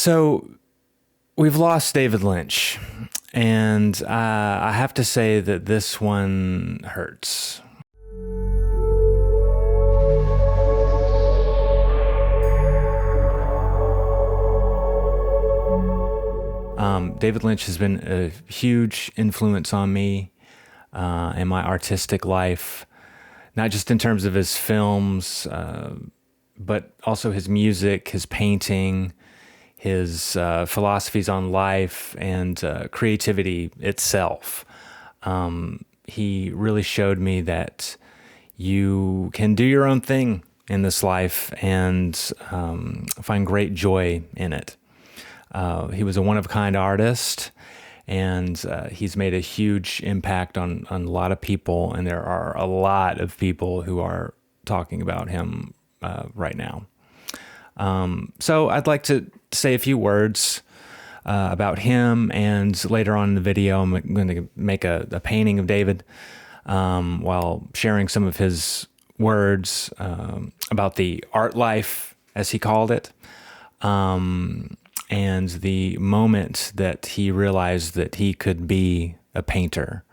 So we've lost David Lynch, and I have to say that this one hurts. David Lynch has been a huge influence on me in my artistic life, not just in terms of his films, but also his music, his painting, his philosophies on life, and creativity itself. He really showed me that you can do your own thing in this life and find great joy in it. He was a one-of-a-kind artist, and he's made a huge impact on a lot of people, and there are a lot of people who are talking about him right now. So I'd like to say a few words about him, and later on in the video, I'm going to make a painting of David while sharing some of his words about the art life, as he called it, and the moment that he realized that he could be a painter.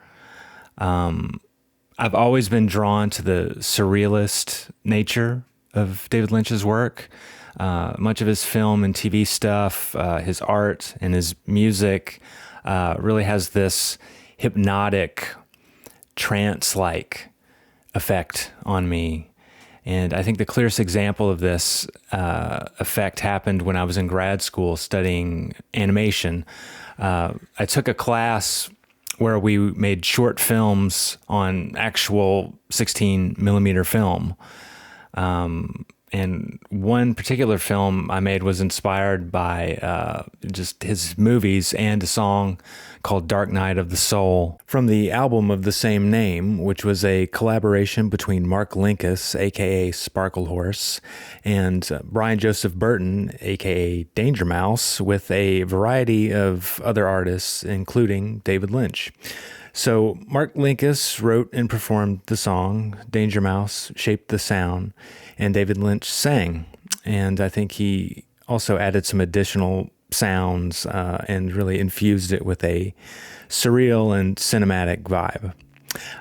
I've always been drawn to the surrealist nature of David Lynch's work. Much of his film and TV stuff, his art and his music really has this hypnotic, trance-like effect on me. And I think the clearest example of this effect happened when I was in grad school studying animation. I took a class where we made short films on actual 16 millimeter film. And one particular film I made was inspired by just his movies and a song called Dark Night of the Soul from the album of the same name, which was a collaboration between Mark Linkous, a.k.a. Sparklehorse, and Brian Joseph Burton, a.k.a. Danger Mouse, with a variety of other artists, including David Lynch. So Mark Linkous wrote and performed the song, Danger Mouse shaped the sound, and David Lynch sang. And I think he also added some additional sounds and really infused it with a surreal and cinematic vibe.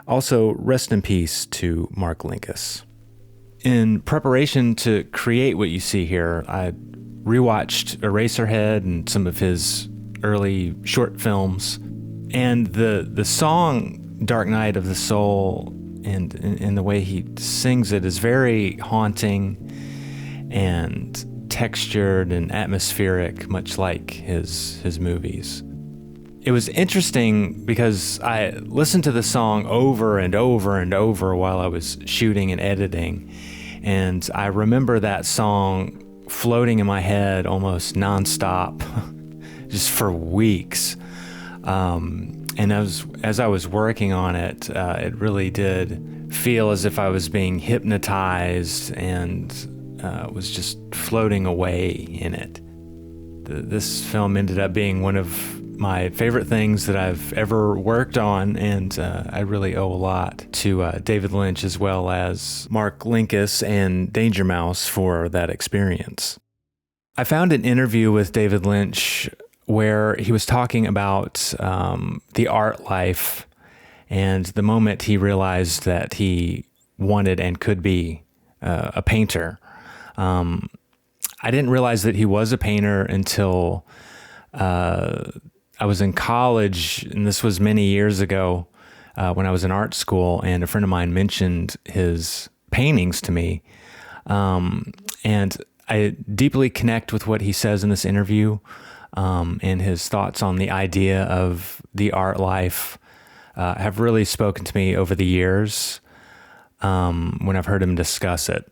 Also, rest in peace to Mark Linkous. In preparation to create what you see here, I rewatched Eraserhead and some of his early short films. And the song Dark Night of the Soul and the way he sings it is very haunting and textured and atmospheric, much like his movies. It was interesting because I listened to the song over and over and over while I was shooting and editing, and I remember that song floating in my head almost nonstop, just for weeks. And as I was working on it, it really did feel as if I was being hypnotized and was just floating away in it. This film ended up being one of my favorite things that I've ever worked on, and I really owe a lot to David Lynch as well as Mark Linkous and Danger Mouse for that experience. I found an interview with David Lynch where he was talking about the art life and the moment he realized that he wanted and could be a painter. I didn't realize that he was a painter until I was in college, and this was many years ago when I was in art school, and a friend of mine mentioned his paintings to me. And I deeply connect with what he says in this interview. And his thoughts on the idea of the art life have really spoken to me over the years when I've heard him discuss it.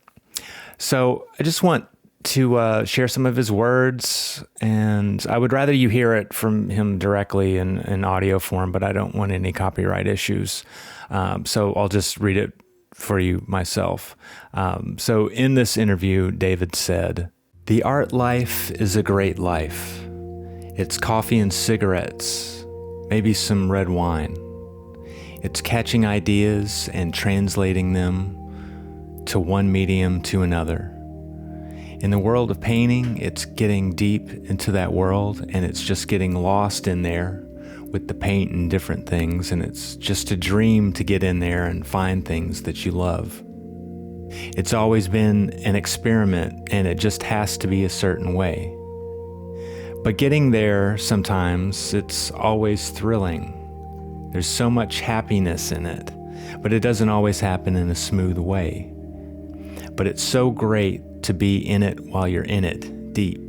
So I just want to share some of his words, and I would rather you hear it from him directly in audio form, but I don't want any copyright issues. So I'll just read it for you myself. So in this interview, David said, "The art life is a great life. It's coffee and cigarettes, maybe some red wine. It's catching ideas and translating them to one medium to another. In the world of painting, it's getting deep into that world, and it's just getting lost in there with the paint and different things, and it's just a dream to get in there and find things that you love. It's always been an experiment, and it just has to be a certain way. But getting there, sometimes, it's always thrilling. There's so much happiness in it, but it doesn't always happen in a smooth way. But it's so great to be in it while you're in it, deep.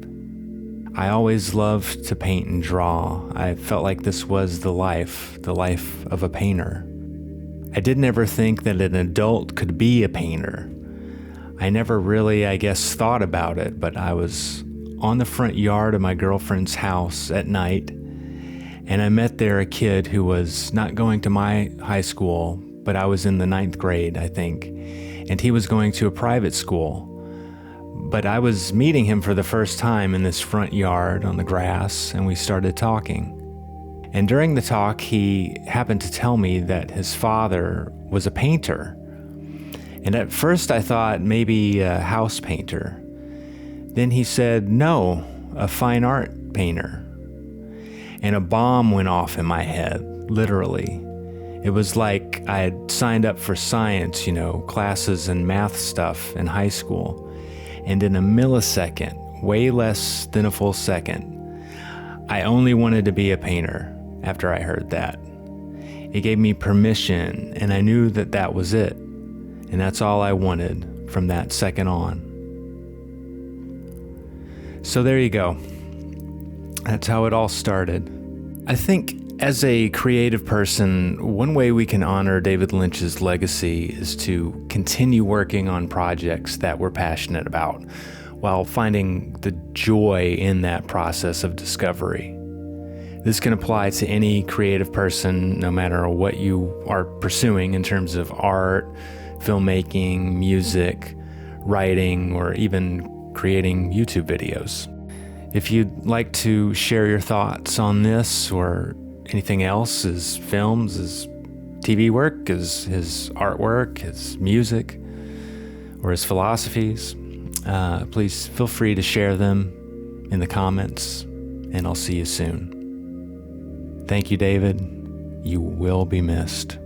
I always loved to paint and draw. I felt like this was the life of a painter. I didn't ever think that an adult could be a painter. I never really, thought about it, but I was on the front yard of my girlfriend's house at night, and I met there a kid who was not going to my high school, but I was in the 9th grade, I think, and he was going to a private school. But I was meeting him for the first time in this front yard on the grass, and we started talking. And during the talk, he happened to tell me that his father was a painter. And at first I thought maybe a house painter. Then he said, no, a fine art painter. And a bomb went off in my head, literally. It was like I had signed up for science, classes and math stuff in high school. And in a millisecond, way less than a full second, I only wanted to be a painter after I heard that. It gave me permission, and I knew that that was it. And that's all I wanted from that second on. So there you go. That's how it all started. I think as a creative person, one way we can honor David Lynch's legacy is to continue working on projects that we're passionate about while finding the joy in that process of discovery. This can apply to any creative person, no matter what you are pursuing in terms of art, filmmaking, music, writing, or even creating YouTube videos. If you'd like to share your thoughts on this or anything else, his films, his TV work, his artwork, his music, or his philosophies, please feel free to share them in the comments, and I'll see you soon. Thank you, David. You will be missed.